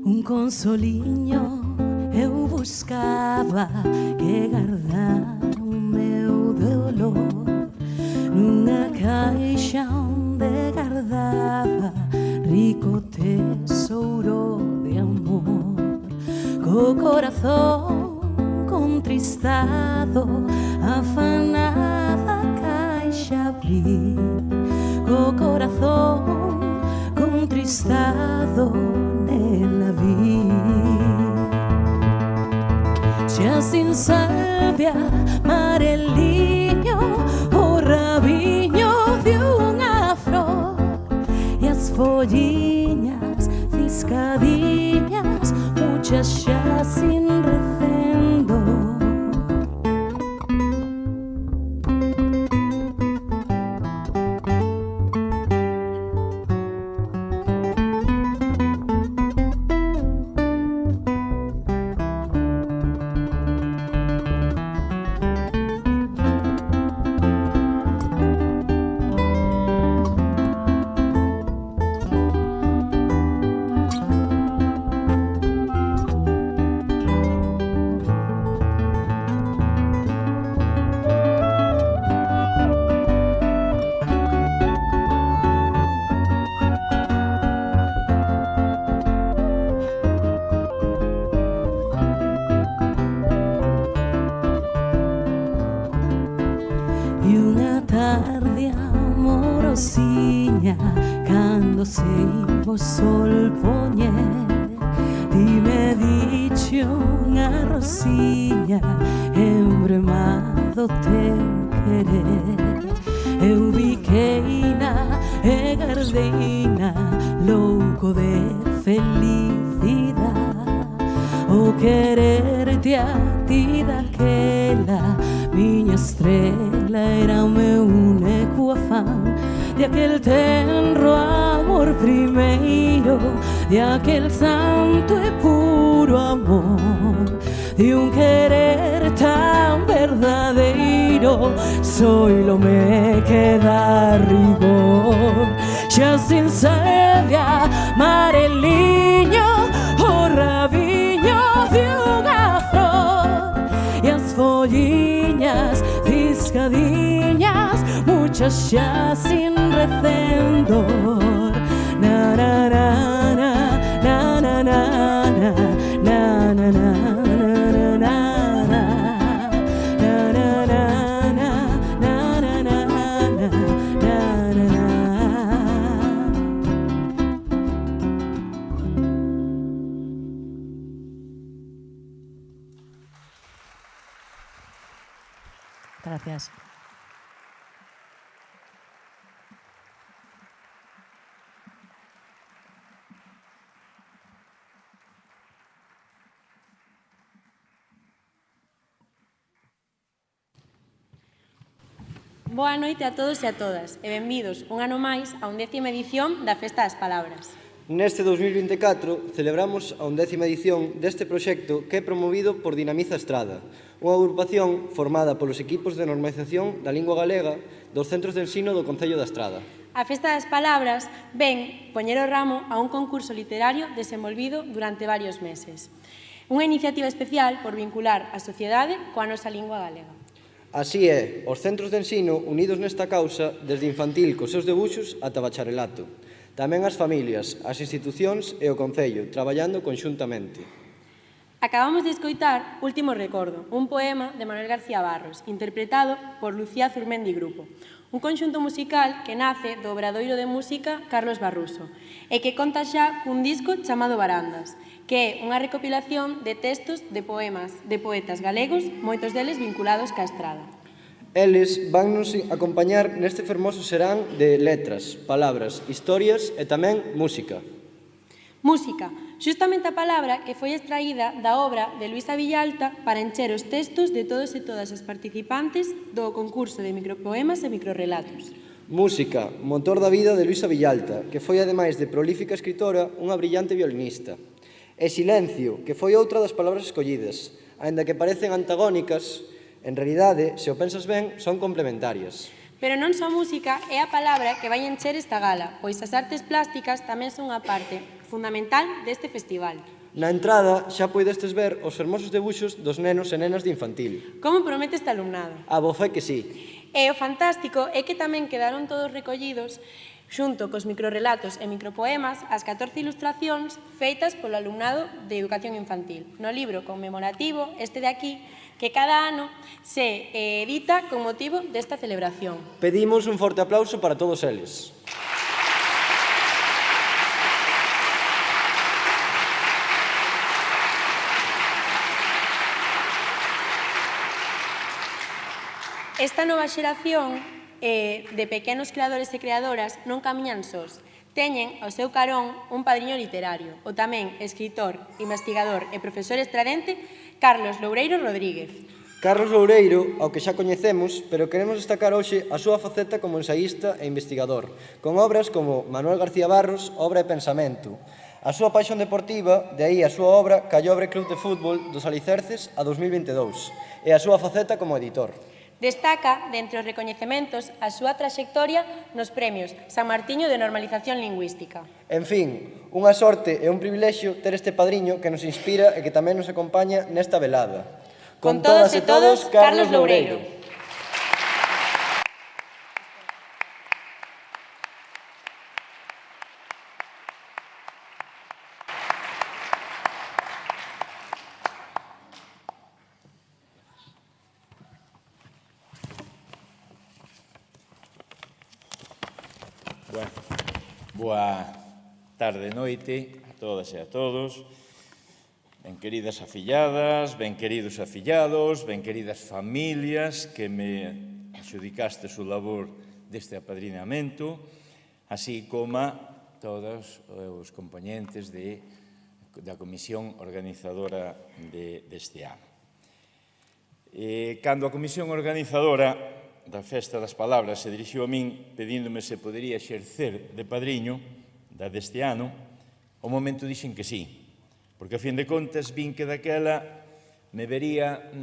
Un consoliño eu buscaba que gardar o meu dolor nunha caixa onde guardaba rico tesouro de amor. Co corazón contristado afanada a caixa abrí, co corazón contristado nela vi. Xa sin salvia, amarelinho, o rabiño de unha flor e as folliñas fiscadiñas, muchas xa sin recendo. Cando se iba o sol poñer, ti me diche unha rosiña embremado teu querer. Eu biqueina e gardeina, louco de felicidade, o quererte a ti daquela miña estrela era o meu único afán. De aquel tenro amor primeiro, de aquel santo e puro amor, de un querer tan verdadeiro, soilo me queda rigor. Xa sin salvia, amarelinho, o rabiño de unha flor e as folliñas fiscadiñas, muchas xa sin recendor. Na na na na na na na na na na na Gracias. Boa noite a todos e a todas e benvidos un ano máis a 11ª edición da Festa das Palabras. Neste 2024 celebramos a 11ª edición deste proxecto que é promovido por Dinamiza Estrada, unha agrupación formada polos equipos de normalización da lingua galega dos centros de ensino do Concello da Estrada. A Festa das Palabras ven poñer o ramo a un concurso literario desenvolvido durante varios meses. Unha iniciativa especial por vincular a sociedade coa nosa lingua galega. Así é, os centros de ensino unidos nesta causa desde infantil cos seus debuxos ata bacharelato. Tamén as familias, as institucións e o Concello, traballando conxuntamente. Acabamos de escoitar Último Recordo, un poema de Manuel García Barros, interpretado por Lucía Zurmendi Grupo, un conxunto musical que nace do Obradoiro de Música Carlos Barruso e que conta xa cun disco chamado Barandas, que é unha recopilación de textos de poemas de poetas galegos, moitos deles vinculados ca estrada. Eles vannos acompañar neste fermoso serán de letras, palabras, historias e tamén música. Música, xustamente a palabra que foi extraída da obra de Luisa Villalta para encher os textos de todos e todas as participantes do concurso de micropoemas e microrelatos. Música, motor da vida de Luisa Villalta, que foi, ademais de prolífica escritora, unha brillante violinista. E silencio, que foi outra das palabras escollidas, aínda que parecen antagónicas, en realidade, se o pensas ben, son complementarias. Pero non só música é a palabra que vai encher esta gala, pois as artes plásticas tamén son unha parte fundamental deste festival. Na entrada xa poidestes ver os fermosos debuxos dos nenos e nenas de infantil. Como promete este alumnado? A bofé que sí. E o fantástico é que tamén quedaron todos recollidos xunto cos microrelatos e micropoemas as 14 ilustracións feitas polo alumnado de Educación Infantil no libro conmemorativo este de aquí que cada ano se edita con motivo desta celebración. Pedimos un forte aplauso para todos eles. Esta nova xeración de pequenos creadores e creadoras non camiñan sós. Teñen ao seu carón un padriño literario, o tamén escritor, investigador e profesor estradente Carlos Loureiro Rodríguez. Carlos Loureiro, ao que xa coñecemos, pero queremos destacar hoxe a súa faceta como ensaísta e investigador, con obras como Manuel García Barros, Obra e Pensamento. A súa paixón deportiva, de aí a súa obra Callobre Club de Fútbol dos Alicerces a 2022, e a súa faceta como editor. Destaca, dentre os recoñecementos, a súa traxectoria nos premios San Martiño de Normalización Lingüística. En fin, unha sorte e un privilexio ter este padriño que nos inspira e que tamén nos acompaña nesta velada. Con todas e todos, Carlos Loureiro. Boa tarde e noite a todas e a todos, ben queridas afilladas, ben queridos afillados, ben queridas familias que me axudicastes o labor deste apadrinamento, así como todos os componentes da comisión organizadora deste ano. Cando a comisión organizadora da Festa das Palabras se dirixiu a min pedíndome se podería exercer de padriño da deste ano, ao momento dixen que sí, porque a fin de contas vin que daquela me vería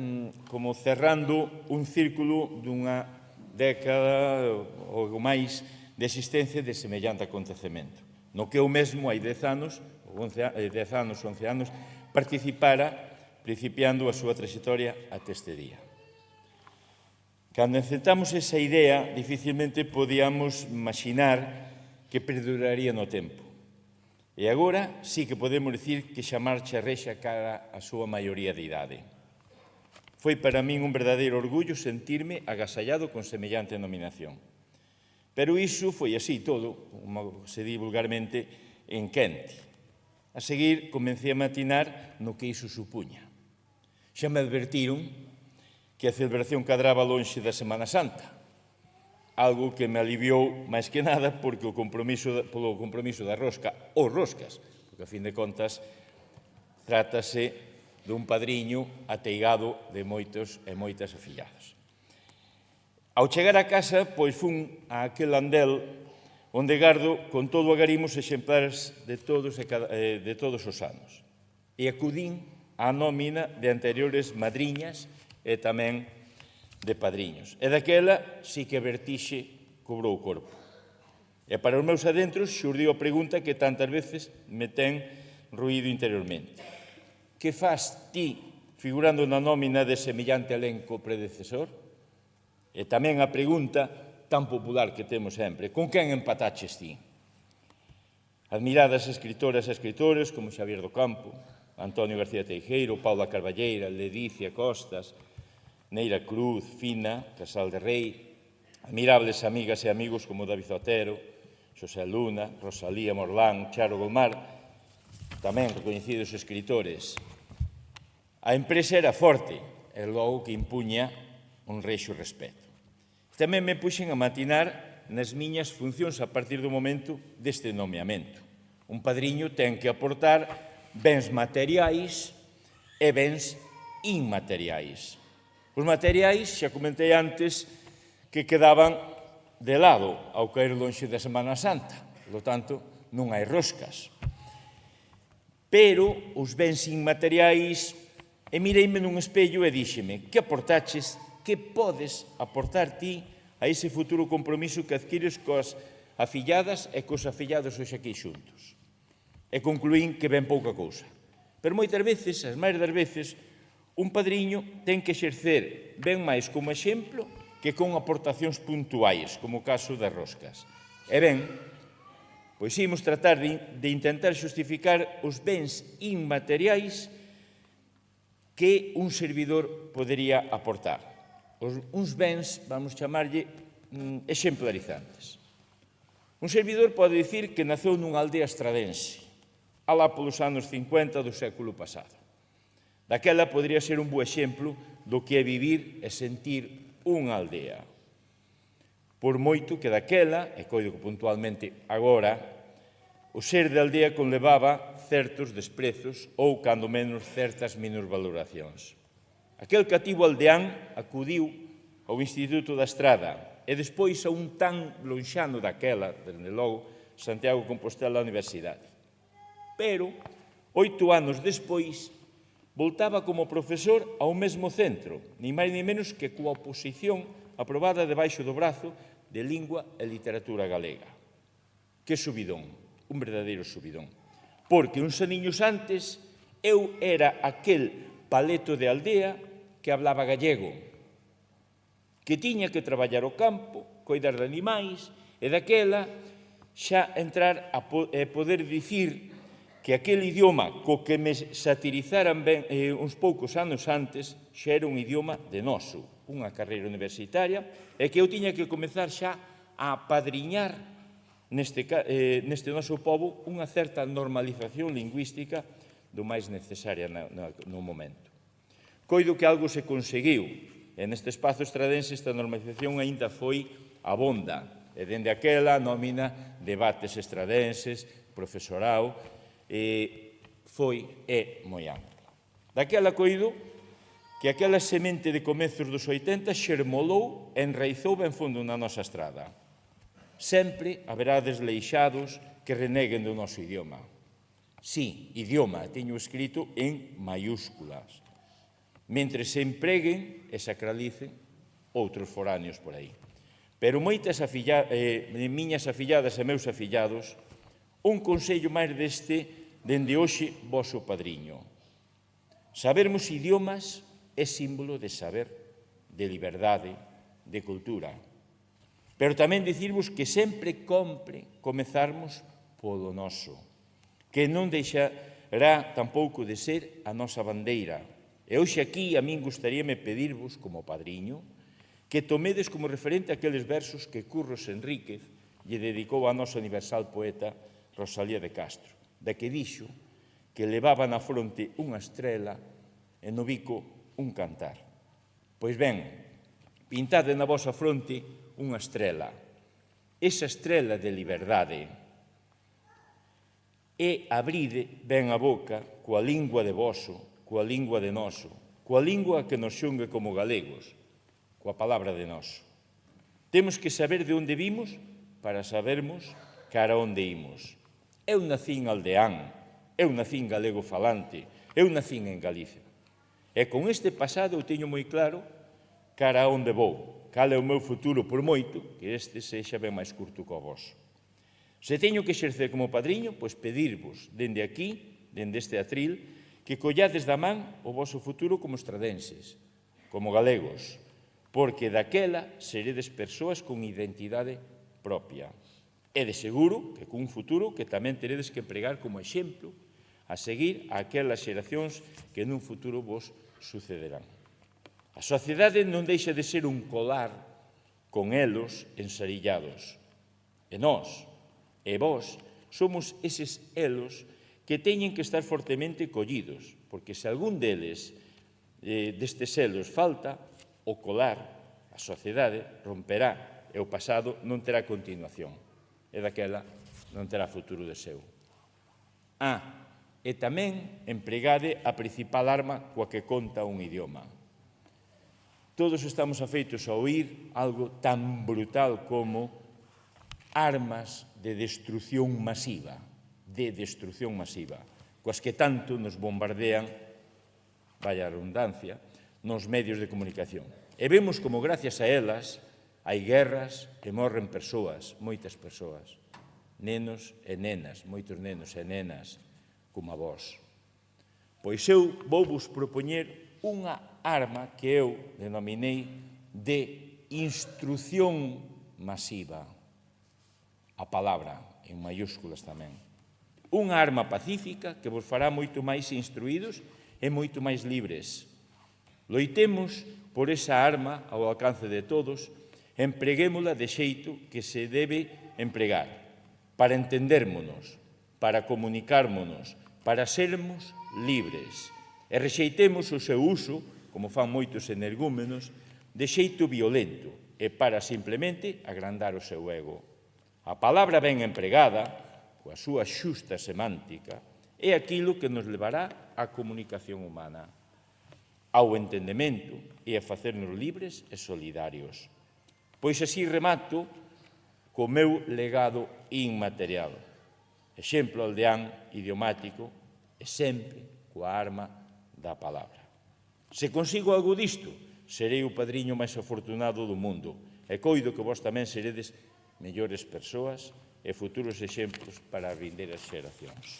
como cerrando un círculo dunha década ou máis de existencia de semellante acontecemento, no que eu mesmo hai 10 anos, 11 anos, participara principiando a súa trayectoria até este día. Cando encetamos esa idea, dificilmente podíamos imaginar que perduraría no tempo. E agora sí que podemos dicir que xa marcha rexa cara a súa maioría de idade. Foi para min un verdadeiro orgullo sentirme agasallado con semellante nominación. Pero iso foi así todo, como se di vulgarmente, en quente. A seguir, comencei a matinar no que iso supuña. Xa me advertiron que a celebración cadraba lonxe da Semana Santa, algo que me aliviou máis que nada polo compromiso da rosca, ou roscas, porque a fin de contas trátase dun padriño ateigado de moitos e moitas afillados. Ao chegar a casa, pois fun a aquel andel onde gardo con todo o agarimo exemplares de todos os anos, e acudín á nómina de anteriores madriñas e tamén de padriños. E daquela sí que a vertixe cobrou o corpo. E para os meus adentros xurdiu a pregunta que tantas veces me ten ruído interiormente. Que faz ti figurando na nómina de semellante elenco predecesor? E tamén a pregunta tan popular que temos sempre, con quen empataches ti? Admiradas escritoras e escritores como Xavier do Campo, Antonio García Teijeiro, Paula Carballeira, Ledicia Costas, Neira Cruz, Fina, Casal de Rei, admirables amigas e amigos como David Otero, Xosé Luna, Rosalía Morlán, Charo Gomar, tamén recoñecidos escritores. A empresa era forte, e logo que impuña un rexo respeto. Tamén me puxen a matinar nas miñas funcións a partir do momento deste nomeamento. Un padriño ten que aportar bens materiais e bens inmateriais. Os materiais, xa comentei antes, que quedaban de lado ao caer lonxe da Semana Santa. Por lo tanto, non hai roscas. Pero os bens inmateriais, e mireime nun espello e díxeme, que aportaches, que podes aportar ti a ese futuro compromiso que adquires coas afilladas e cos afillados hoxe aquí xuntos. E concluín que ben pouca cousa. Pero moitas veces, as máis das veces, un padriño ten que exercer ben máis como exemplo que con aportacións puntuais, como o caso das roscas. E ben, pois imos tratar de intentar xustificar os bens inmateriais que un servidor podería aportar. Uns bens, vamos chamarlle, exemplarizantes. Un servidor pode dicir que naceu nunha aldea estradense, alá polos anos 50 do século pasado. Daquela podría ser un bo exemplo do que é vivir e sentir unha aldea. Por moito que daquela, e coido que puntualmente agora, o ser de aldea conlevaba certos desprezos ou, cando menos, certas minusvaloracións. Aquel cativo aldeán acudiu ao Instituto da Estrada e despois a un tan lonxano daquela, desde logo, Santiago de Compostela a Universidade. Pero, 8 anos despois, voltaba como profesor ao mesmo centro, ni máis ni menos que coa oposición aprobada debaixo do brazo de Lingua e Literatura Galega. Que subidón, un verdadeiro subidón. Porque uns aniños antes eu era aquel paleto de aldea que hablaba gallego, que tiña que traballar o campo, coidar de animais, e daquela xa entrar a poder dicir que aquel idioma co que me satirizaran ben uns poucos anos antes xa era un idioma de noso, unha carreira universitaria, e que eu tiña que comezar xa a apadriñar neste noso pobo unha certa normalización lingüística do máis necesaria no momento. Coido que algo se conseguiu, e neste espazo estradense esta normalización aínda foi abonda, e dende aquela nómina debates estradenses, profesorado, foi moi ampla. Daquela coido que aquela semente de comezos dos 80 xermolou e enraizou ben fondo na nosa estrada. Sempre haberá desleixados que reneguen do noso idioma. Sí, idioma, teño escrito en maiúsculas, mentre se empreguen e sacralicen outros foráneos por aí. Pero moitas miñas afilladas e meus afillados, un consello máis deste dende hoxe voso padriño. Sabermos idiomas é símbolo de saber, de liberdade, de cultura. Pero tamén dicirvos que sempre compre comezarmos polo noso, que non deixará tampouco de ser a nosa bandeira. E hoxe aquí a min gustaríame pedirvos, como padriño, que tomedes como referente aqueles versos que Curros Enríquez lle dedicou á nosa universal poeta Rosalía de Castro, da que dixo que levaba na fronte unha estrela e no bico un cantar. Pois ben, pintade na vosa fronte unha estrela, esa estrela de liberdade, e abride ben a boca coa lingua de voso, coa lingua de noso, coa lingua que nos xungue como galegos, coa palabra de noso. Temos que saber de onde vimos para sabermos cara onde imos. Eu nacín aldeán, eu nacín galego falante, eu nacín en Galicia. E con este pasado eu teño moi claro cara onde vou, cal é o meu futuro, por moito que este sexa ben máis curto que o voso. Se teño que exercer como padriño, pois pedirvos dende aquí, dende este atril, que collades da man o voso futuro como estradenses, como galegos, porque daquela seredes persoas con identidade propia. E de seguro que cun futuro que tamén teredes que empregar como exemplo a seguir a aquelas xeracións que nun futuro vos sucederán. A sociedade non deixa de ser un colar con elos ensarillados. E nós, e vós, somos eses elos que teñen que estar fortemente collidos, porque se algún destes elos falta, o colar, a sociedade, romperá e o pasado non terá continuación. E daquela non terá futuro de seu. E tamén empregade a principal arma coa que conta un idioma. Todos estamos afeitos a oír algo tan brutal como armas de destrucción masiva, coas que tanto nos bombardean, vaya redundancia, nos medios de comunicación. E vemos como, gracias a elas, Hai guerras e morren persoas, moitas persoas, nenos e nenas, moitos nenos e nenas, como a vós. Pois eu vou vos propoñer unha arma que eu denominei de instrucción masiva. A palabra, en maiúsculas tamén. Unha arma pacífica que vos fará moito máis instruídos e moito máis libres. Loitemos por esa arma ao alcance de todos, empreguémola de xeito que se debe empregar, para entendérmonos, para comunicármonos, para sermos libres. E rexeitemos o seu uso, como fan moitos energúmenos, de xeito violento e para simplemente agrandar o seu ego. A palabra ben empregada, coa súa xusta semántica, é aquilo que nos levará á comunicación humana, ao entendemento e a facernos libres e solidarios. Pois así remato co meu legado inmaterial, exemplo aldeán idiomático e sempre coa arma da palabra. Se consigo algo disto, serei o padriño máis afortunado do mundo e coido que vós tamén seredes mellores persoas e futuros exemplos para as vindeiras xeracións.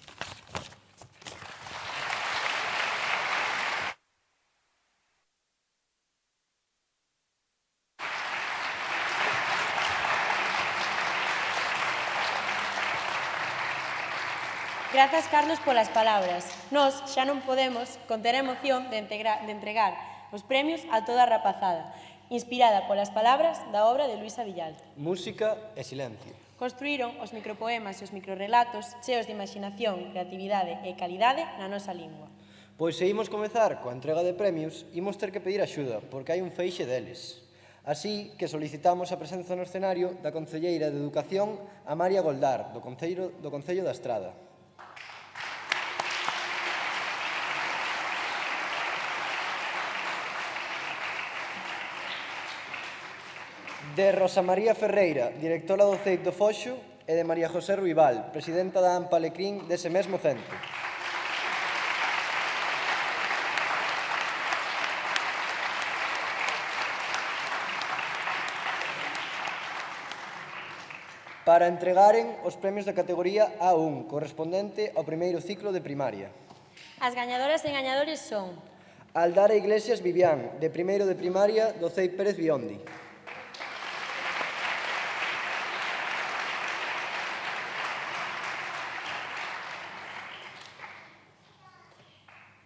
Grazas, Carlos, polas palabras. Nós xa non podemos conter a emoción de entregar os premios a toda a rapazada, inspirada polas palabras da obra de Luisa Villalta. Música e silencio. Construíron os micropoemas e os microrelatos cheos de imaginación, creatividade e calidade na nosa lingua. Pois se imos comezar coa entrega de premios, imos ter que pedir axuda, porque hai un feixe deles. Así que solicitamos a presenza no escenario da Concelleira de Educación, a María Goldar, do Concello da Estrada. De Rosa María Ferreira, directora do CEIP do Foxo, e de María José Ruibal, presidenta da AMPA Alecrín dese mesmo centro. Para entregaren os premios da categoría A1, correspondente ao primeiro ciclo de primaria. As gañadoras e gañadores son Aldara Iglesias Vivián, de primeiro de primaria do CEIP Pérez Biondi.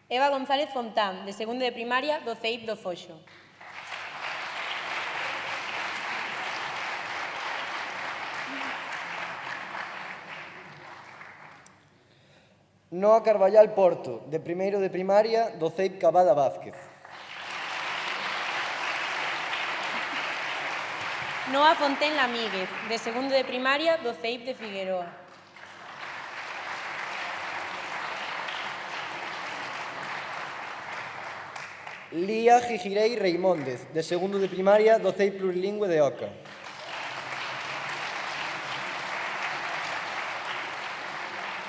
Eva González Fontán, de segundo de primaria do CEIP do Foxo. Noa Carballal Porto, de primeiro de primaria do CEIP Cabada Vázquez. Noa Fontén Lamíguez, de segundo de primaria do CEIP de Figueroa. Lía Gigirei Reimóndez, de segundo de primaria do CEIP Plurilingüe de Oca.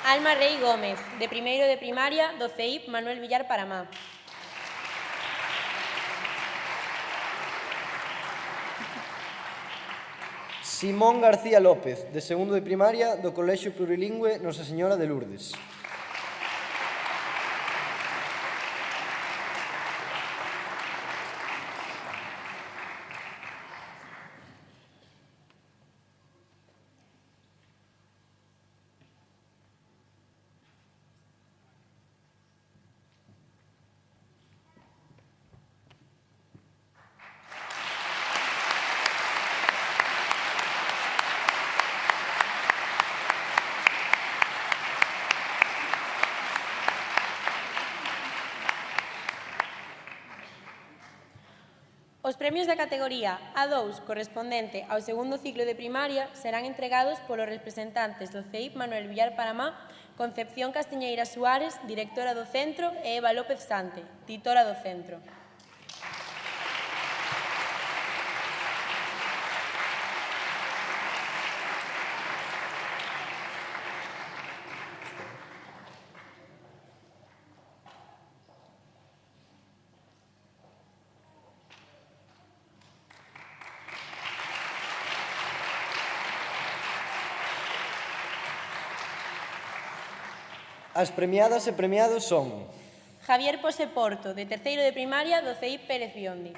Alma Rei Gómez, de primeiro de primaria do CEIP Manuel Villar Paramá. Simón García López, de segundo de primaria do Colexio Plurilingüe Nosa Señora de Lourdes. Os premios da categoría A2 correspondente ao segundo ciclo de primaria serán entregados polos representantes do CEIP Manuel Villar Paramá, Concepción Castiñeira Suárez, directora do centro, e Eva López Sante, titora do centro. As premiadas e premiados son Javier Pose Porto, de terceiro de primaria do CEIP Pérez Biondi.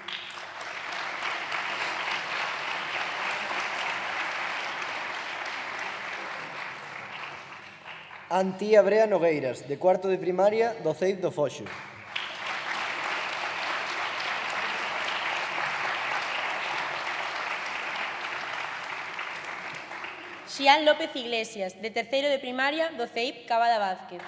Antía Brea Nogueiras, de cuarto de primaria do CEIP do Foxo. Xián López Iglesias, de terceiro de primaria do CEIP Cabada Vázquez.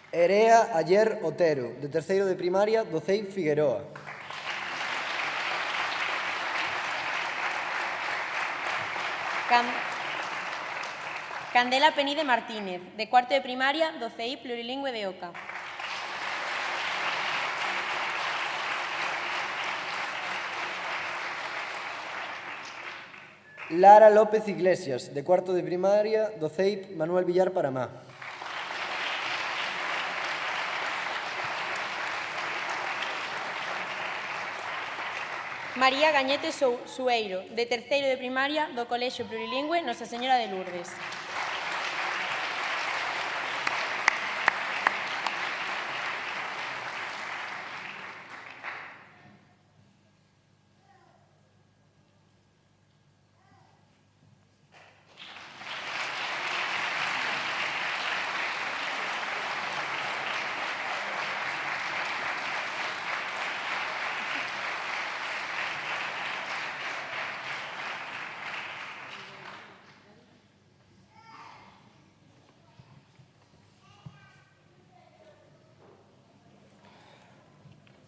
Erea Ayer Otero, de terceiro de primaria do CEIP Figueroa. Candela Penide Martínez, de cuarto de primaria do CEIP Plurilingüe de Oca. Lara López Iglesias, de cuarto de primaria do CEIP Manuel Villar Paramá. María Gañete Sueiro, de terceiro de primaria do Colexio Plurilingüe Nosa Señora de Lourdes.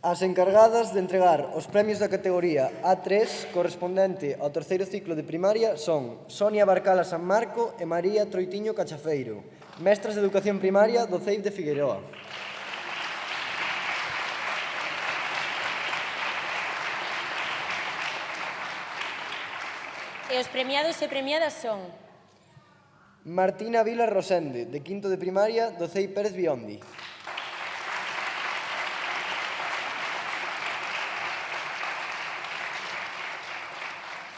As encargadas de entregar os premios da categoría A3 correspondente ao terceiro ciclo de primaria son Sonia Barcala San Marco e María Troitiño Cachafeiro, mestras de educación primaria do CEIP de Figueroa. E os premiados e premiadas son Martina Vila Rosende, de quinto de primaria do CEIP Pérez Biondi.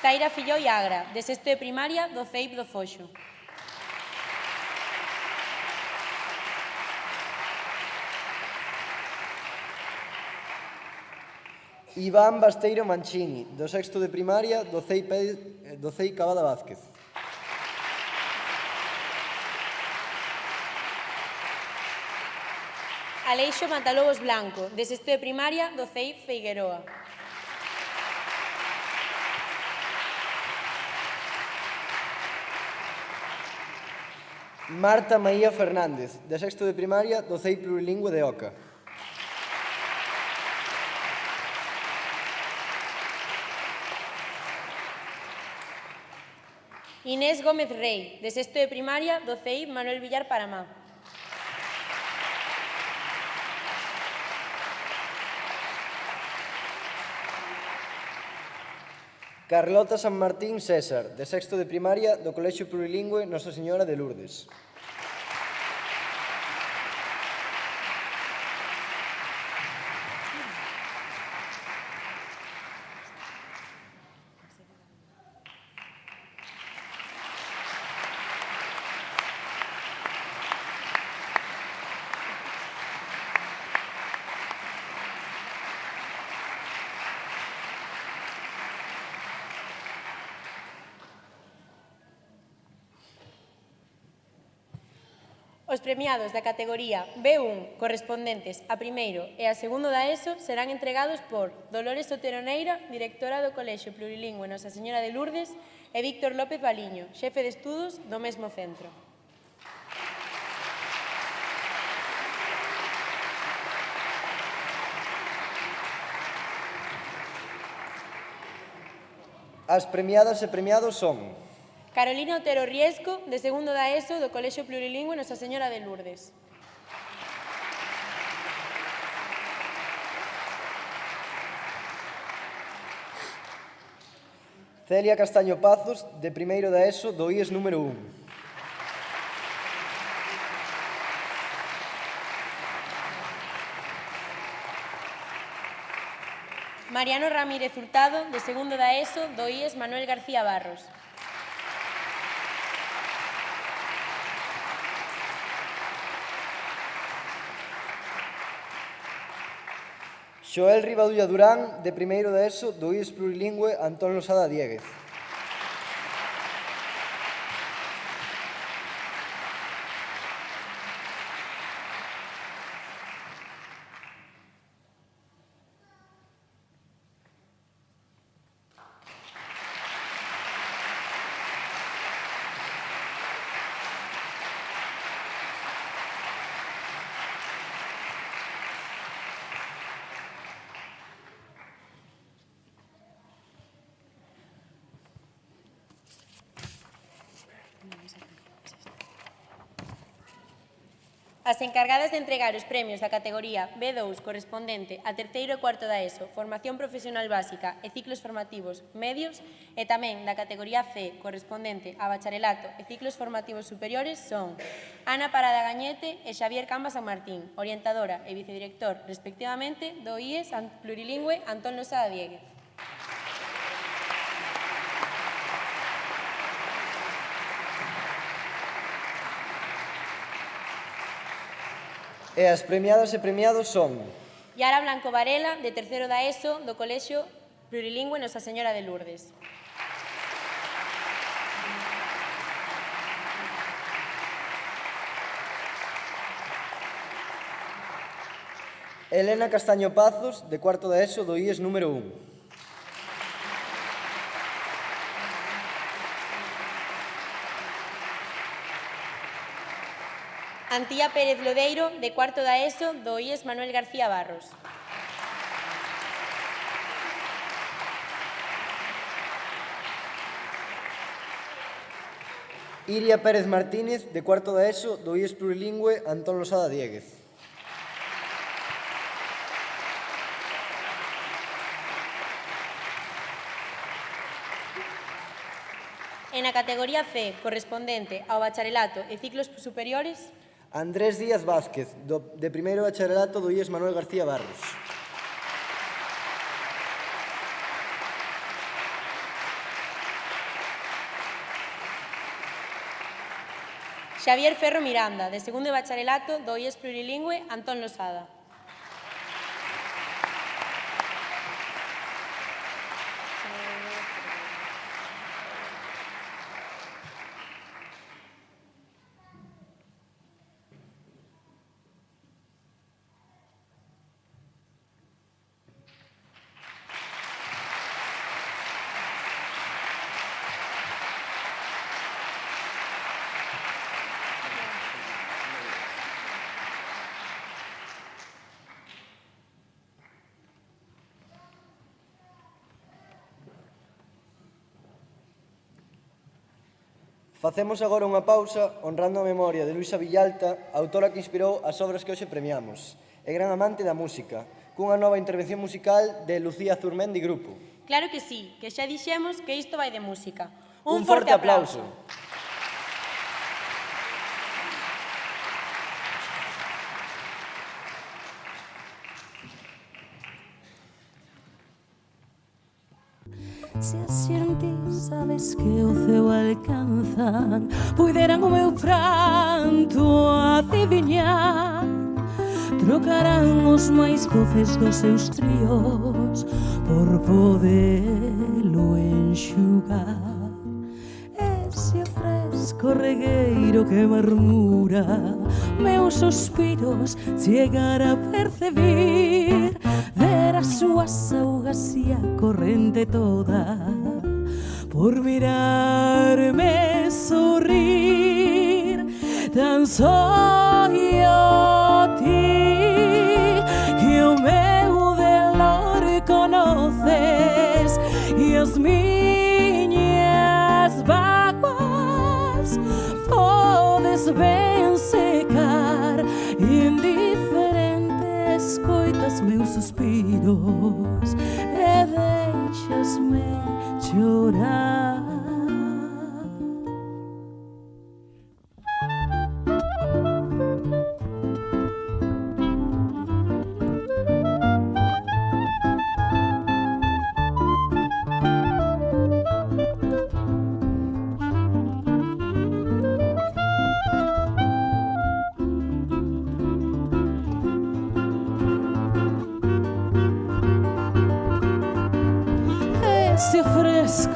Zaira Filloi Agra, de sexto de primaria do CEIP do Foxo. Iván Basteiro Mancini, do sexto de primaria do CEIP Cabada Vázquez. Aleixo Matalobos Blanco, de sexto de primaria do CEIP Figueroa. Marta Maía Fernández, de sexto de primaria do CEIP Plurilingüe de Oca. Inés Gómez Rey, de sexto de primaria do CEIP Manuel Villar Paramá. Carlota San Martín César, de sexto de primaria do Colexio Plurilingüe Nosa Señora de Lourdes. Os premiados da categoría B1 correspondentes a primeiro e a segundo da ESO serán entregados por Dolores Otero Neira, directora do Colexio Plurilingüe Nosa Señora de Lourdes, e Víctor López Baliño, xefe de estudos do mesmo centro. As premiadas e premiados son Carolina Otero Riesco, de segundo da ESO do Colexio Plurilingüe Nosa Señora de Lourdes. Celia Castaño Pazos, de primeiro da ESO do IES número 1. Mariano Ramírez Hurtado, de segundo da ESO, do IES Manuel García Barros. Xoel Rivadulla Durán, de primeiro da ESO, do IES Plurilingüe Antón Losada Diéguez. As encargadas de entregar os premios da categoría B2 correspondente a terceiro e cuarto da ESO, Formación Profesional Básica e Ciclos Formativos Medios, e tamén da categoría C correspondente a Bacharelato e Ciclos Formativos Superiores son Ana Parada Gañete e Xavier Camba San Martín, orientadora e vicedirector, respectivamente, do IES Plurilingüe Antón Losada Diéguez. E as premiadas e premiados son Yara Blanco Varela, de terceiro da ESO, do Colexio Plurilingüe Nosa Señora de Lourdes. Elena Castaño Pazos, de cuarto da ESO, do IES número 1. Antía Pérez Lodeiro, de cuarto da ESO, do IES Manuel García Barros. Iria Pérez Martínez, de cuarto da ESO, do IES Plurilingüe Antón Losada Diéguez. E na categoría C, correspondente ao Bacharelato e Ciclos Superiores, Andrés Díaz Vázquez, de primeiro bacharelato do IES Manuel García Barros. Xavier Ferro Miranda, de segundo bacharelato do IES Plurilingüe Antón Losada. Facemos agora unha pausa honrando a memoria de Luisa Villalta, autora que inspirou as obras que hoxe premiamos, e gran amante da música, cunha nova intervención musical de Lucía Zurmendi Grupo. Claro que sí, que xa dixemos que isto vai de música. Un forte aplauso. Se así en ti sabes que o ceo alcanzan, puideran o meu pranto adiviñar, trocarán os máis doces dos seus tríos por podelo enxugar. Ese fresco regueiro que murmura meus suspiros chegar a percibir, ver as súas augas e a corrente toda por mirarme sorrir. Tan só yo ti que o meu dolor conoces e as miñas vaguas podes ben secar. Indiferente escoitas meus suspiros e deixasme chorar.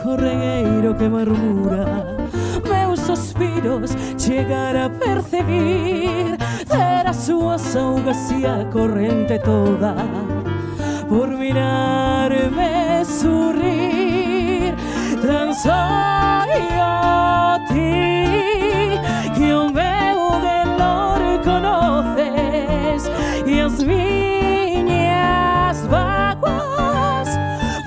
corregueiro que murmura meus suspiros chegar a percibir ter as súas augas e a corrente toda por mirarme sorrir tan só a ti que o meu dolor conoces e as miñas vaguas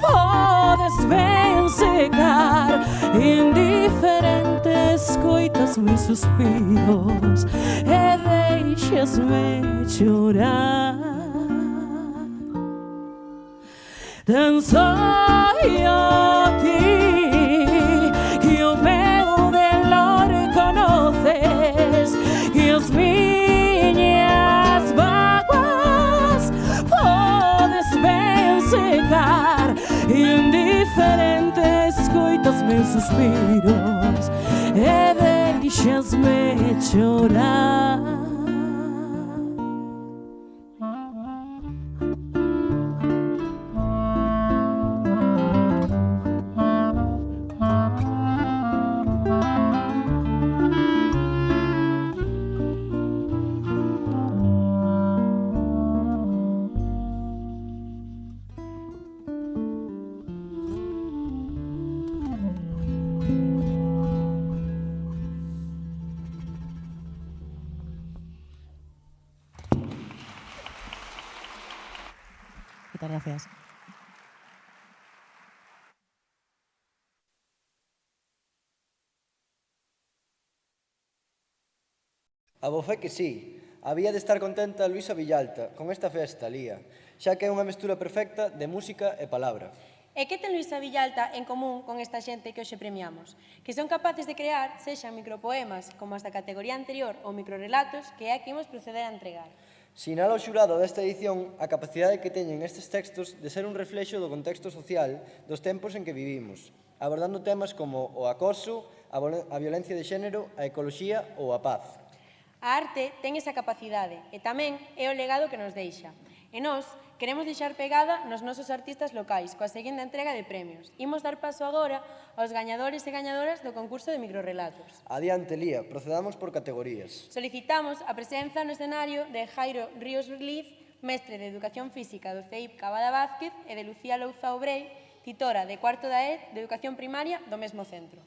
podes ben secar indiferente escoitas meus suspiros e deixas-me chorar tan só a ti que o meu dolor conoces e as miñas vaguas podes ben secar indiferente escoitas meus suspiros e deixas-me chorar. Muchas gracias. A bo fe que sí. Había de estar contenta Luisa Villalta con esta festa, Lía, xa que é unha mestura perfecta de música e palabra. E que ten Luisa Villalta en común con esta xente que hoxe premiamos? Que son capaces de crear, sexan micropoemas como as da categoría anterior ou microrelatos, que é a que imos proceder a entregar. Sinala o xurado desta edición a capacidade que teñen estes textos de ser un reflexo do contexto social dos tempos en que vivimos, abordando temas como o acoso, a violencia de xénero, a ecoloxía ou a paz. A arte ten esa capacidade e tamén é o legado que nos deixa. E nós queremos deixar pegada nos nosos artistas locais coa seguinte entrega de premios. Imos dar paso agora aos gañadores e gañadoras do concurso de microrelatos. Adiante, Lía, procedamos por categorías. Solicitamos a presenza no escenario de Jairo Ríos Liz, mestre de Educación Física do CEIP Cabada Vázquez, e de Lucía Louza Obrei, titora de cuarto da ED de Educación Primaria do mesmo centro.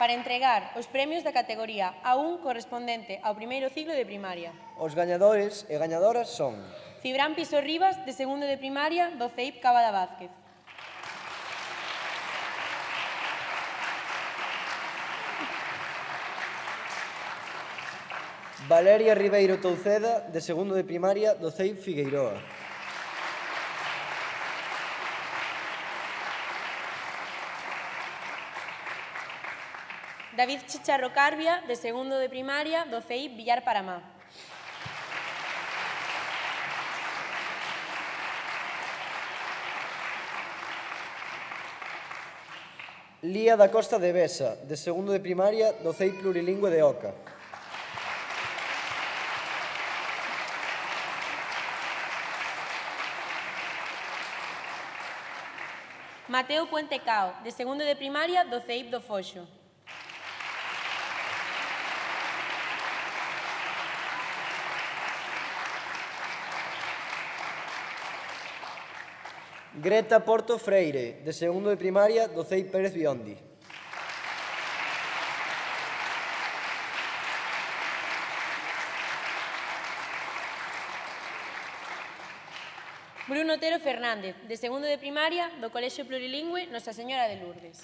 Para entregar os premios da categoría A1 correspondente ao primeiro ciclo de primaria. Os gañadores e gañadoras son Cibrán Piso Rivas, de segundo de primaria, do CEIP Cabada Vázquez. Valeria Ribeiro Touceda, de segundo de primaria, do CEIP Figueiroa. David Chicharro Carbia, de segundo de primaria, do CEIP Villar Paramá. Lía da Costa de Besa, de segundo de primaria, do CEIP Plurilingüe de Oca. Mateo Puente Cao, de segundo de primaria, do CEIP do Foxo. Greta Porto Freire, de segundo de primaria, do CEIP Pérez Biondi. Bruno Otero Fernández, de segundo de primaria, do Colexio Plurilingüe Nosa Señora de Lourdes.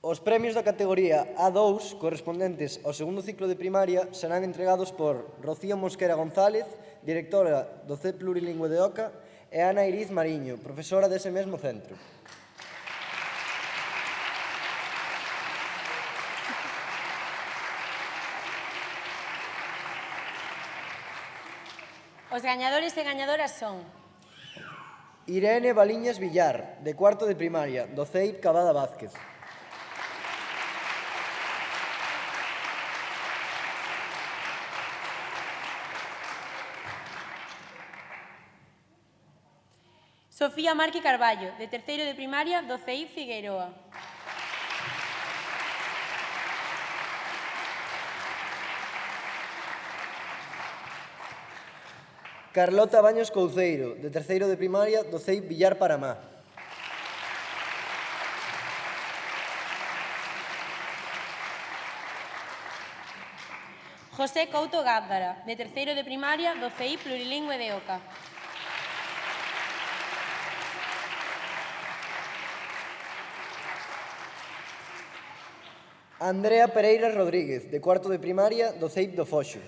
Os premios da categoría A2, correspondentes ao segundo ciclo de primaria, serán entregados por Rocío Mosquera González, directora do C Plurilingüe de Oca, e Ana Iriz Mariño, profesora dese mesmo centro. Os gañadores e gañadoras son Irene Baliñas Villar, de cuarto de primaria, do CEIP Cabada Vázquez. Sofía Marque Carballo, de terceiro de primaria do CEIP Figueiroa. Carlota Baños Couceiro, de terceiro de primaria do CEIP Villar Paramá. José Couto Gábdara, de terceiro de primaria do CEIP Plurilingüe de Oca. Andrea Pereira Rodríguez, de cuarto de primaria do CEIP do Foxo.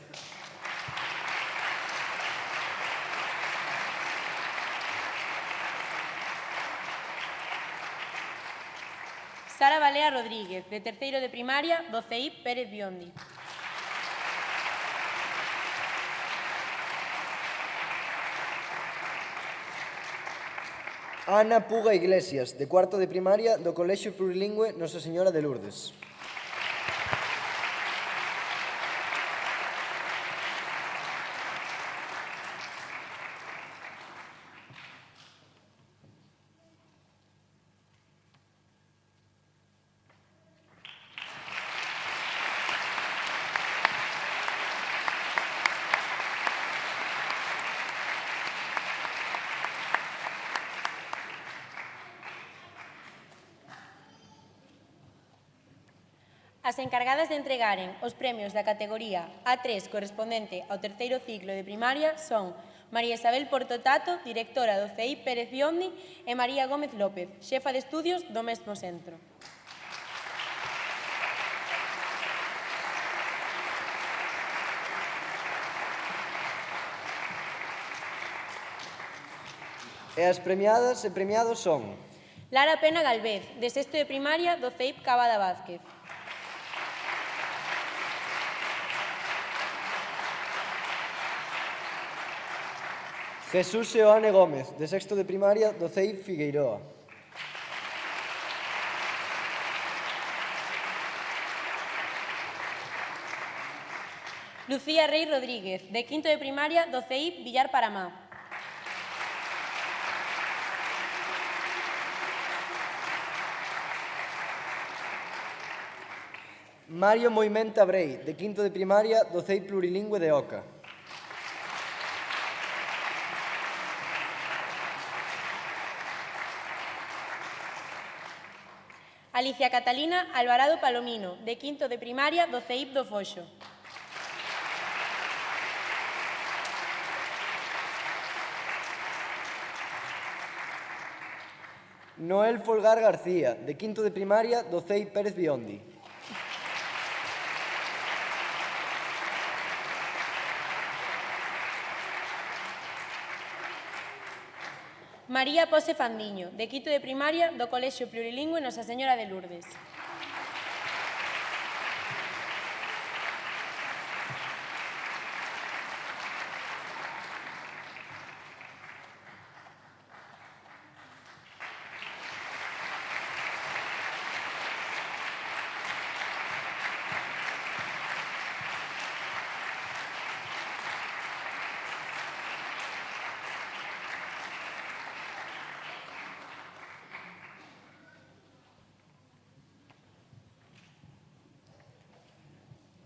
Sara Balea Rodríguez, de terceiro de primaria do CEIP Pérez Biondi. Ana Puga Iglesias, de cuarto de primaria do Colexio Plurilingüe Nosa Señora de Lourdes. As encargadas de entregaren os premios da categoría A3 correspondente ao terceiro ciclo de primaria son María Isabel Portotato, directora do CEIP Pérez Biondi, e María Gómez López, xefa de estudios do mesmo centro. E as premiadas e premiados son Lara Pena Galvez, de sexto de primaria do CEIP Cabada Vázquez. Jesús Seoane Gómez, de sexto de primaria do CEIP Figueiroa. Lucía Rey Rodríguez, de quinto de primaria do CEIP Villar Paramá. Mario Moimenta Brei, de quinto de primaria do CEIP Plurilingüe de Oca. Alicia Catalina Alvarado Palomino, de quinto de primaria do CEIP do Foxo. Noel Folgar García, de quinto de primaria do CEIP Pérez Biondi. María Pose Fandiño, de quinto de primaria do Colexio Plurilingüe Nosa Señora de Lourdes.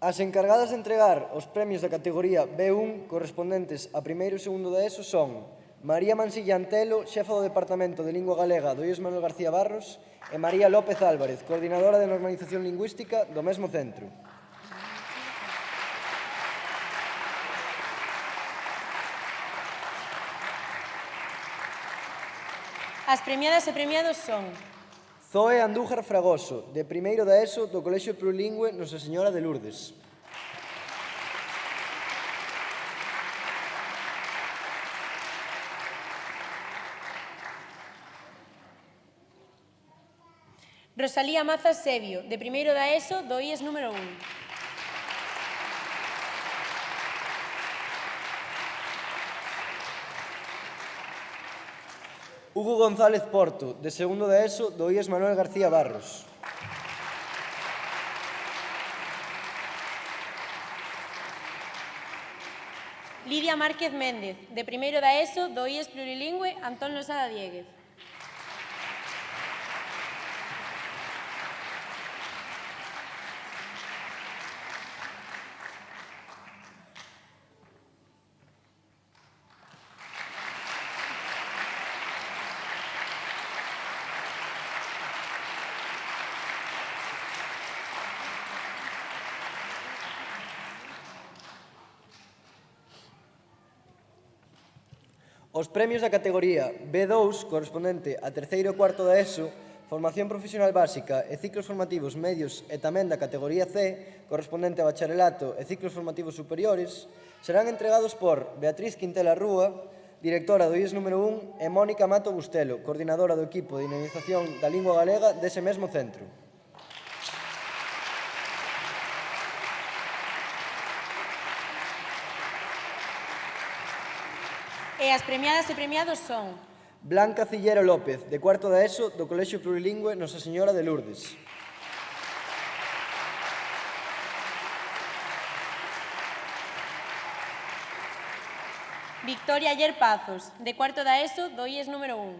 As encargadas de entregar os premios da categoría B1 correspondentes a primeiro e segundo da ESO son María Mansilla Antelo, xefa do Departamento de Lingua Galega do IES Manuel García Barros, e María López Álvarez, coordinadora de normalización lingüística do mesmo centro. As premiadas e premiados son Zoe Andújar Fragoso, de primeiro da ESO do Colexio Plurilingüe Nosa Señora de Lourdes. Rosalía Mazas Sebio, de primeiro da ESO, do IES número 1. Hugo González Porto, de segundo da ESO, do IES Manuel García Barros. Lidia Márquez Méndez, de primeiro da ESO, do IES Plurilingüe Antón Losada Dieguez. Os premios da categoría B2, correspondente a terceiro e cuarto da ESO, formación profesional básica e ciclos formativos medios e tamén da categoría C, correspondente a bacharelato e ciclos formativos superiores, serán entregados por Beatriz Quintela Rúa, directora do IES número 1, e Mónica Mato Bustelo, coordinadora do equipo de dinamización da lingua galega dese mesmo centro. E as premiadas e premiados son Blanca Cillero López, de cuarto da ESO, do Colexio Plurilingüe Nosa Señora de Lourdes. Victoria Ayer Pazos, de cuarto da ESO, do IES número 1.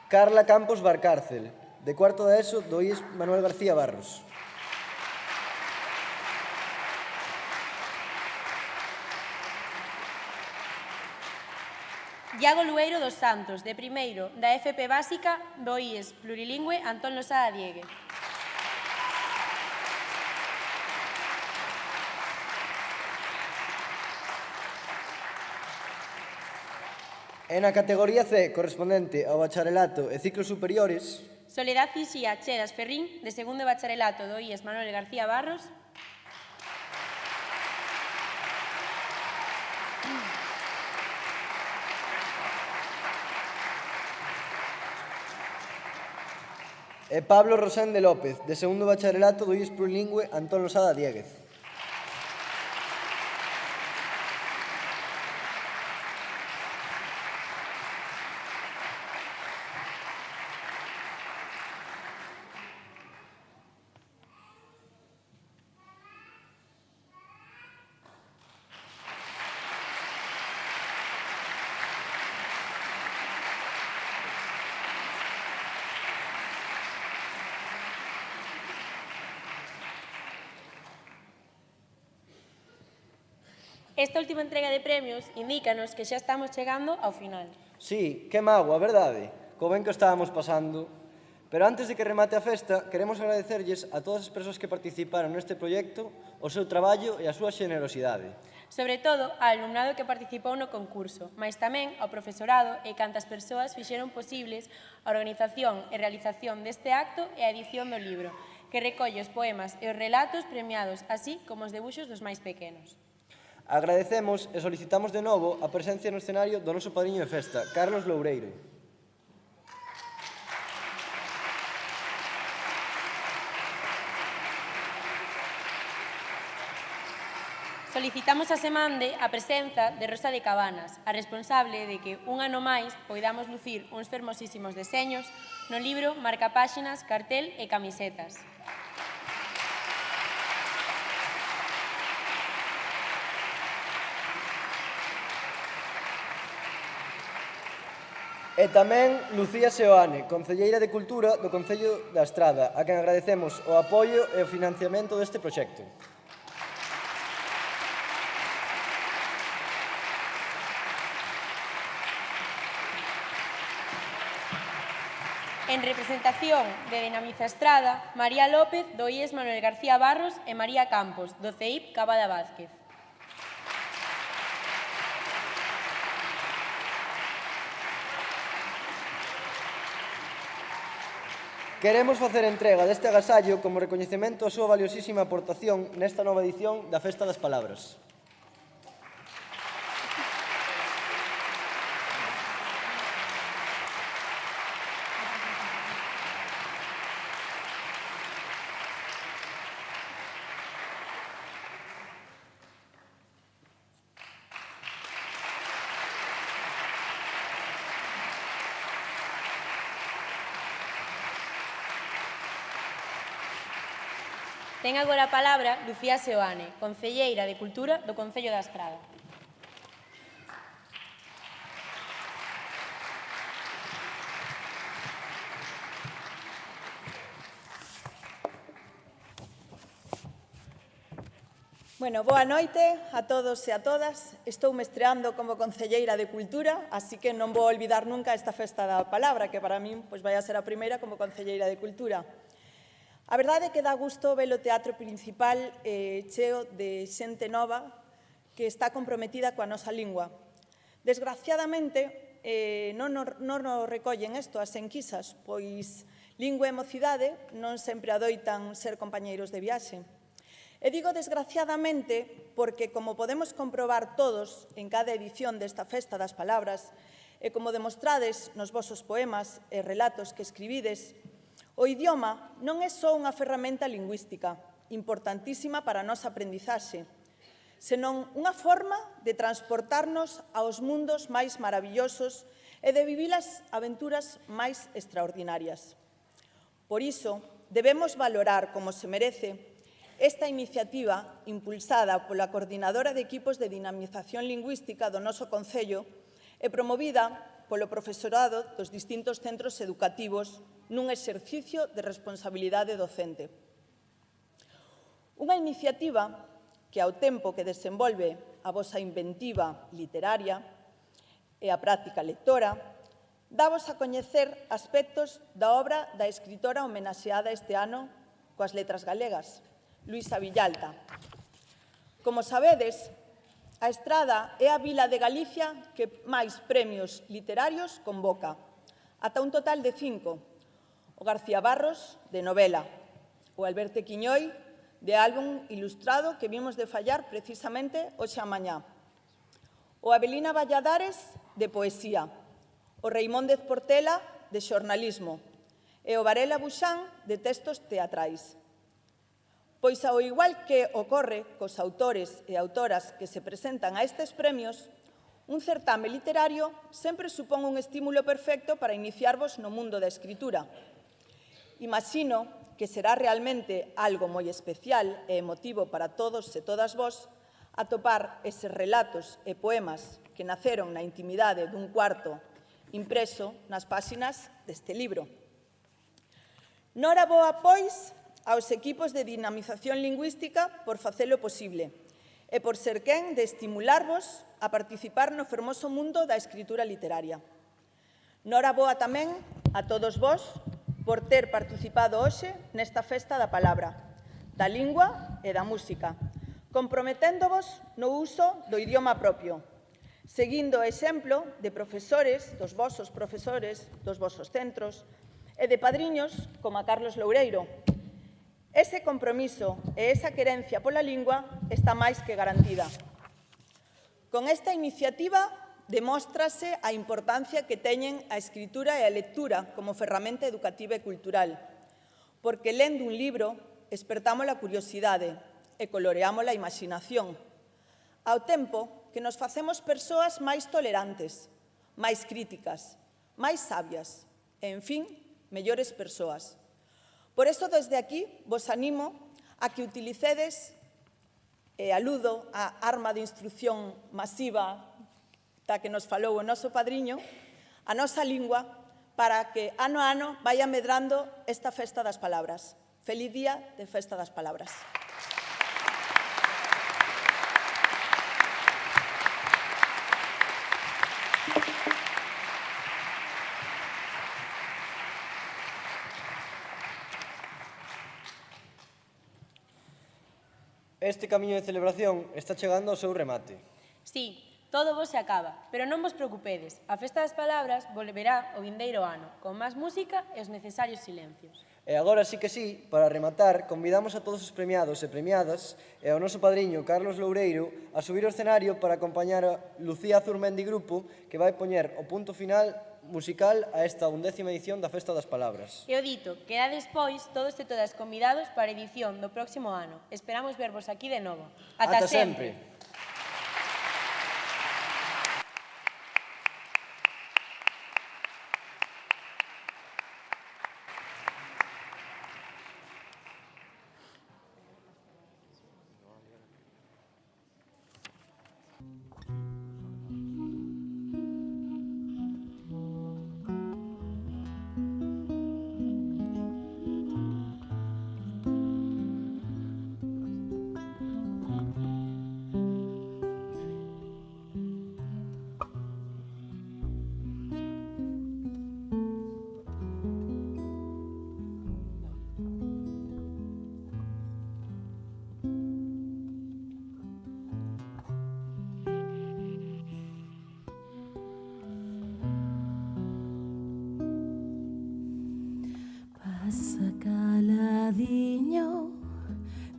Carla Campos Barcárcel, de cuarto da ESO, do IES Manuel García Barros. Iago Lueiro dos Santos, de primeiro da FP Básica do IES Plurilingüe Antón Losada Dieguez. E na categoría C, correspondente ao bacharelato e ciclos superiores, Soledad Cixía Cheras Ferrín, de segundo bacharelato do IES Manuel García Barros. e Pablo Rosén de López, de segundo bacharelato do IES Plurilingüe Antón Losada Dieguez. Esta última entrega de premios indícanos que xa estamos chegando ao final. Sí, que mágoa, verdade? Co ben que estábamos pasando. Pero antes de que remate a festa, queremos agradecerlles a todas as persoas que participaron neste proxecto o seu traballo e a súa xenerosidade. Sobre todo ao alumnado que participou no concurso, mais tamén ao profesorado e cantas persoas fixeron posibles a organización e realización deste acto e a edición do libro, que recolle os poemas e os relatos premiados, así como os debuxos dos máis pequenos. Agradecemos e solicitamos de novo a presencia no escenario do noso padriño de festa, Carlos Loureiro. Solicitamos a Semande a presenza de Rosa de Cabanas, a responsable de que un ano máis poidamos lucir uns fermosísimos deseños no libro Marcapáxinas, cartel e camisetas. E tamén Lucía Seoane, concelleira de Cultura do Concello da Estrada, a quen agradecemos o apoio e o financiamento deste proxecto. En representación de Dinamiza Estrada, María López, do IES Manuel García Barros e María Campos, do CEIP Cabada Vázquez. Queremos facer entrega deste agasallo como recoñecemento a súa valiosísima aportación nesta nova edición da Festa das Palabras. Ten agora a palabra Lucía Seoane, concelleira de Cultura do Concello da Estrada. Bueno, boa noite a todos e a todas. Estou me estreando como concelleira de Cultura, así que non vou olvidar nunca esta festa da palabra, que para min vai a ser a primeira como concelleira de Cultura. A verdade é que dá gusto ver o teatro principal cheo de xente nova que está comprometida coa nosa lingua. Desgraciadamente, non nos recollen isto as enquisas, pois lingua e mocidade non sempre adoitan ser compañeiros de viaxe. E digo desgraciadamente porque, como podemos comprobar todos en cada edición desta Festa das Palabras, e como demostrades nos vosos poemas e relatos que escribides, o idioma non é só unha ferramenta lingüística, importantísima para a nosa aprendizaxe, senón unha forma de transportarnos aos mundos máis maravillosos e de vivir as aventuras máis extraordinarias. Por iso, debemos valorar como se merece esta iniciativa, impulsada pola Coordinadora de Equipos de Dinamización Lingüística do noso Concello e promovida polo profesorado dos distintos centros educativos nun exercicio de responsabilidade docente. Unha iniciativa que, ao tempo que desenvolve a vosa inventiva literaria e a práctica lectora, davos a coñecer aspectos da obra da escritora homenaxeada este ano coas letras galegas, Luisa Villalta. Como sabedes, a Estrada é a vila de Galicia que máis premios literarios convoca, ata un total de 5. O García Barros, de novela, o Alberto Quiñoi, de álbum ilustrado que vimos de fallar precisamente hoxe a mañá, o Avelina Valladares, de poesía, o Reimóndez Portela, de xornalismo, e o Varela Buxán, de textos teatrais. Pois, ao igual que ocorre cos autores e autoras que se presentan a estes premios, un certame literario sempre supón un estímulo perfecto para iniciarvos no mundo da escritura. Imagino que será realmente algo moi especial e emotivo para todos e todas vós atopar eses relatos e poemas que naceron na intimidade dun cuarto impreso nas páxinas deste libro. Noraboa, pois, aos equipos de dinamización lingüística por facelo posible e por ser quen de estimularvos a participar no fermoso mundo da escritura literaria. Noraboa tamén a todos vós por ter participado hoxe nesta Festa da Palabra, da lingua e da música, comprometéndovos no uso do idioma propio, seguindo o exemplo de profesores, dos vosos centros, e de padriños como a Carlos Loureiro. Ese compromiso e esa querencia pola lingua está máis que garantida. Con esta iniciativa demóstrase a importancia que teñen a escritura e a lectura como ferramenta educativa e cultural, porque lendo un libro espertamos a curiosidade e coloreamos a imaginación, ao tempo que nos facemos persoas máis tolerantes, máis críticas, máis sabias e, en fin, mellores persoas. Por iso, desde aquí, vos animo a que utilicedes, e aludo á arma de instrucción masiva da que nos falou o noso padriño, a nosa lingua, para que ano a ano vaya medrando esta Festa das Palabras. Feliz día de Festa das Palabras. Este camiño de celebración está chegando ao seu remate. Sí, todo vos se acaba, pero non vos preocupedes. A Festa das Palabras volverá o vindeiro ano, con máis música e os necesarios silencios. E agora sí que sí, para rematar, convidamos a todos os premiados e premiadas e ao noso padriño Carlos Loureiro a subir ao escenario para acompañar a Lucía Zurmendi Grupo, que vai poñer o punto final musical a esta 11ª edición da Festa das Palabras. E o dito, quedades, pois, todos e todas convidados para a edición do próximo ano. Esperamos vervos aquí de novo. Ata sempre!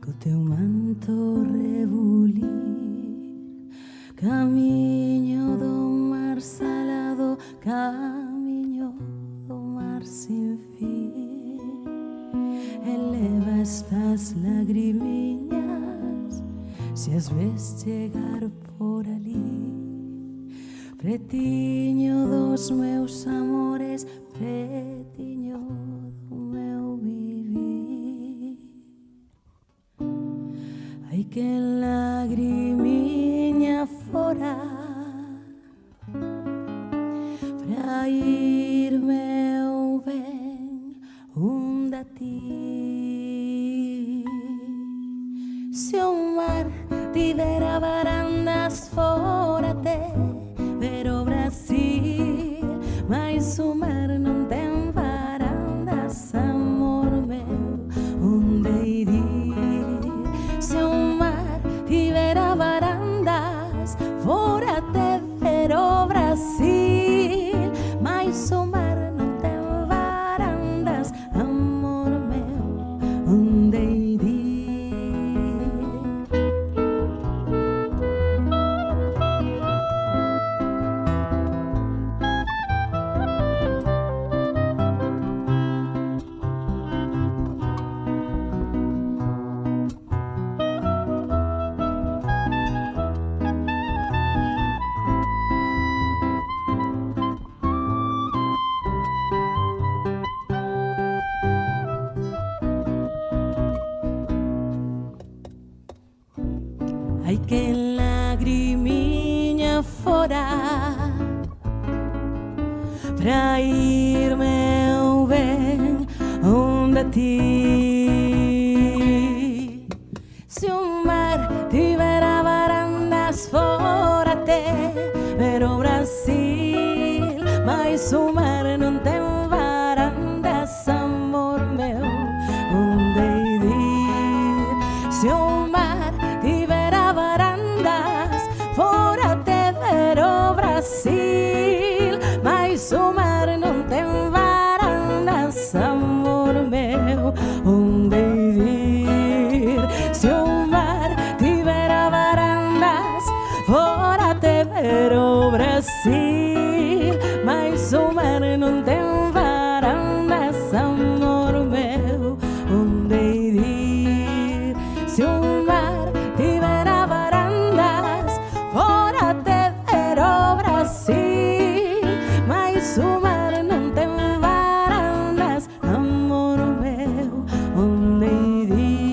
co teu manto rebulir, camiño do mar salado, camiño do mar sin fin. Eleva estas lagrimiñas se as ves chegar por ali. Pretiño dos meus amores, pretiño do meu vivir. Hai que lagrimiña fora pra irme eu ben a ti. Se o mar tivera varandas fora te ver o Brasil, mas o mar non ten varandas, amor meu, onde irir? Se o mar tivera varandas fora te ver o Brasil, mas o mar non ten varandas, amor meu, onde irir? Hai que lagrimiña fora pra irme eu ben onde ti. Se o mar tivera varandas fora te ver o Brasil, mas o mar non ten varandas, amor meu, onde ir? Se o mar tivera varandas fora te ver o Brasil, mas o mar non ten varandas, amor meu, onde ir? Se o mar tivera varandas fora te ver o Brasil, mas o mar non ten varandas, amor meu, onde ir? Se o mar tivera varandas fora te ver o Brasil, mas o mar non ten varandas, amor meu, onde ir?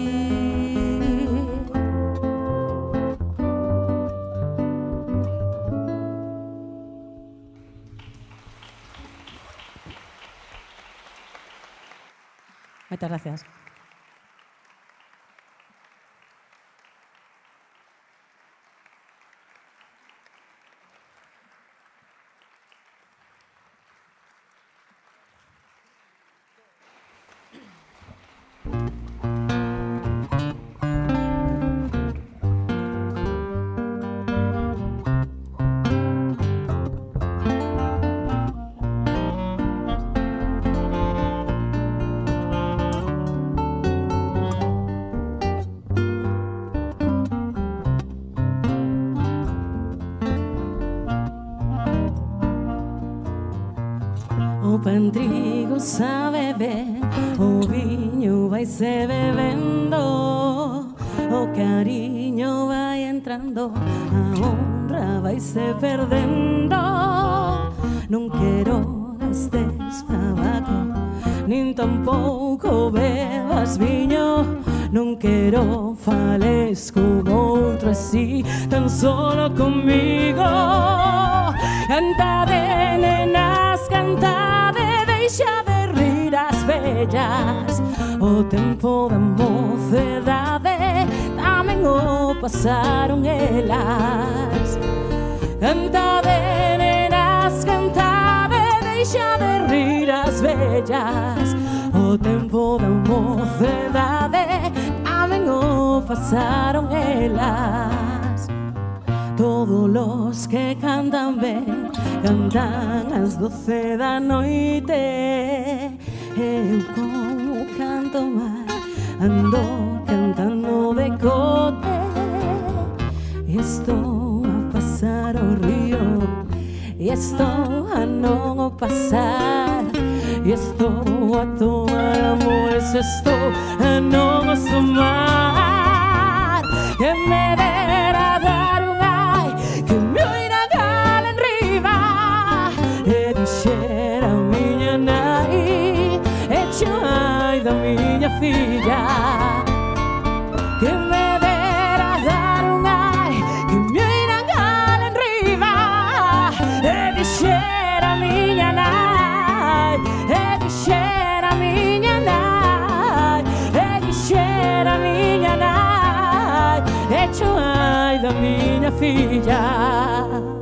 Muchas gracias. O pandrigo sabe ben, o viño vai se bebendo, o cariño vai entrando, a honra vai se perdendo. Non quero gastes tabaco, nin tampouco bebas viño, non quero fales como outro así, tan solo comigo. Cantade, nenas, cantade, deixa de rir as vellas, o tempo da mocedade tamén o pasaron elas. Cantade, nenas, cantade, deixa de rir as vellas, o tempo da mocedade tamén o pasaron elas. Todos los que cantan ben, cantan ás 12 da noite. Eu como canto mal, ando cantando E estou a non o pasar, e estou a tomar amores, estou a non os tomar. Que me dera dar un ai, que me oira gala en riba, e dixera a miña nai, echo ai da miña filla. Que me dera dar un ai, que me oira gala en riba, e dixera a miña nai, e dixera a miña nai, e dixera a miña nai, echo ai da miña filla.